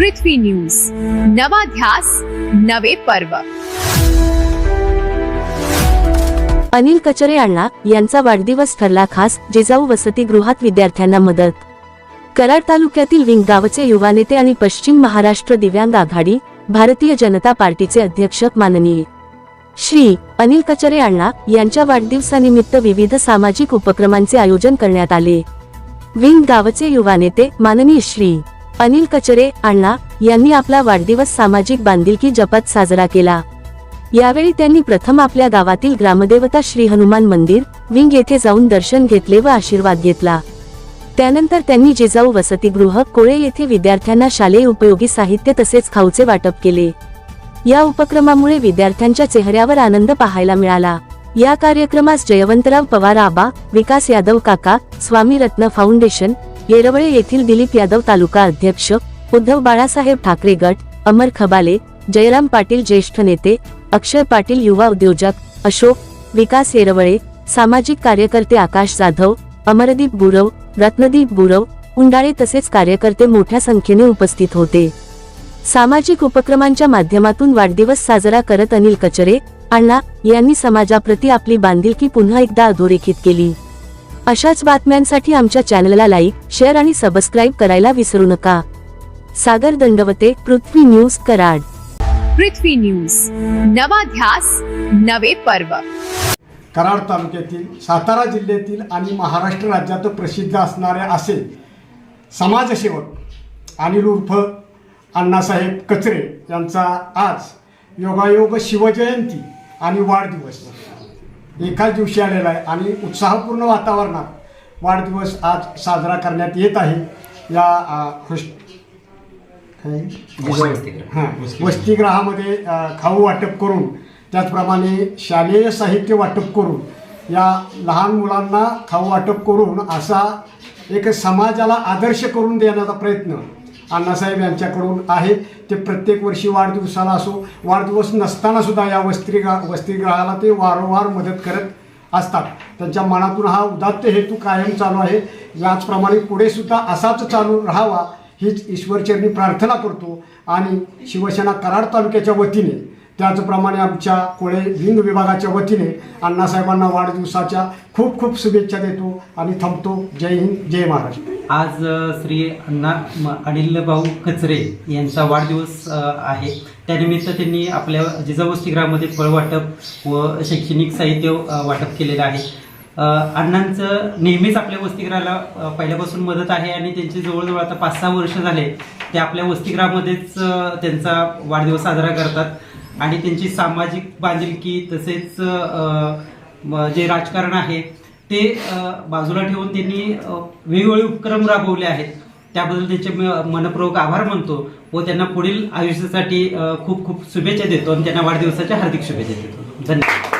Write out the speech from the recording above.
पृथ्वी news, नवा ध्यास नवे पर्व। अनिल कचरे अण्णा यांचा वाढदिवस ठरला खास, जिजाऊ वसतिगृहात विद्यार्थ्यांना मदत। कराड तालुक्यातील विंग गावचे युवा नेते आणि पश्चिम महाराष्ट्र दिव्यांग आघाडी भारतीय जनता पार्टीचे अध्यक्ष माननीय श्री अनिल कचरे अण्णा यांच्या वाढदिवसानिमित्त विविध सामाजिक उपक्रमांचे आयोजन करण्यात आले। विंग गावचे युवा नेते माननीय श्री अनिल कचरे अण्णा यांनी आपला वाढदिवस सामाजिक बांधिलकी जपत साजरा केला। यावेळी त्यांनी प्रथम आपल्या गावातील ग्रामदेवता श्री हनुमान मंदिर विंग येथे जाऊन दर्शन घेतले व आशीर्वाद घेतला। त्यानंतर त्यांनी जिजाऊ वसतिगृह कोळे येथे विद्यार्थ्यांना शालेय उपयोगी साहित्य तसेच खाऊचे वाटप केले। या उपक्रमामुळे विद्यार्थ्यांच्या चेहऱ्यावर आनंद पाहायला मिळाला। या कार्यक्रमास जयवंतराव पवार आबा, विकास यादव काका, स्वामी रत्न फाउंडेशन येरवळे येथील दिलीप यादव तालुका अध्यक्ष, उद्धव बाळासाहेब ठाकरे गट, अमर खबाले, जयराम पाटील ज्येष्ठ नेते, अक्षय पाटील युवा उद्योजक, अशोक, विकास येरवळे, सामाजिक कार्यकर्ते आकाश जाधव, अमरदीप गुरव, रत्नदीप गुरव, उंडाळे तसेच कार्यकर्ते मोठ्या संख्येने उपस्थित होते। सामाजिक उपक्रमांच्या माध्यमातून वाढदिवस साजरा करत अनिल कचरे अण्णा यांनी समाजाप्रती आपली बांधिलकी पुन्हा एकदा अधोरेखित केली। अशाच बातम्यांसाठी आमच्या चॅनलला लाईक, शेअर आणि सबस्क्राईब करायला विसरू नका। सागर दंडवते, पृथ्वी न्यूज, कराड। पृथ्वी न्यूज, नवा ध्यास नवे पर्व। कराड तालुक्यातील, सातारा जिल्ह्यातील आणि महाराष्ट्र राज्यात प्रसिद्ध असणारे असे समाजसेवक अनिल उर्फ अण्णासाहेब कचरे यांचा आज योगायोग शिवजयंती आणि वाढदिवस एकाच दिवशी आलेला आहे आणि उत्साहपूर्ण वातावरणात वाढदिवस आज साजरा करण्यात येत आहे। या वसतिगृहामध्ये खाऊ वाटप करून, त्याचप्रमाणे शालेय साहित्य वाटप करून, या लहान मुलांना खाऊ वाटप करून असा एक समाजाला आदर्श करून देण्याचा प्रयत्न अण्णासाहेब यांच्याकडून आहे। ते प्रत्येक वर्षी वाढदिवसाला असो, वाढदिवस नसताना सुद्धा या वसतिगृहाला ते वारंवार मदत करत असतात। त्यांच्या मनातून हा उदात्त हेतू कायम चालू आहे। याचप्रमाणे पुढे सुद्धा असाच चालू राहावा हीच ईश्वरचरणी प्रार्थना करतो आणि शिवसेना कराड तालुक्याच्या वतीने, त्याचप्रमाणे आमच्या कोळे विंग विभागाच्या वतीने अण्णासाहेबांना वाढदिवसाच्या खूप खूप शुभेच्छा देतो आणि थांबतो। जय हिंद, जय महाराष्ट्र। आज श्री अनिल भाऊ कचरे यांचा वाढदिवस आहे। त्यानिमित्त त्यांनी आपल्या जिजाऊ वसतिगृहामध्ये फळवाटप व शैक्षणिक साहित्य वाटप केलेलं आहे। अण्णांचं नेहमीच आपल्या वसतिगृहाला पहिल्यापासून मदत आहे आणि त्यांची जवळजवळ आता 5-6 वर्ष झाले ते आपल्या वसतिगृहामध्येच त्यांचा वाढदिवस साजरा करतात आणि त्यांची सामाजिक बांधिलकी तसेच जे राजकारण आहे ते बाजूला ठेवून त्यांनी वेगवेगळे उपक्रम राबवले आहेत। त्याबद्दल त्यांचे मनपूर्वक आभार मानतो व त्यांना पुढील आयुष्यासाठी खूप खूप शुभेच्छा देतो आणि त्यांना वाढदिवसाच्या हार्दिक शुभेच्छा देतो। धन्यवाद।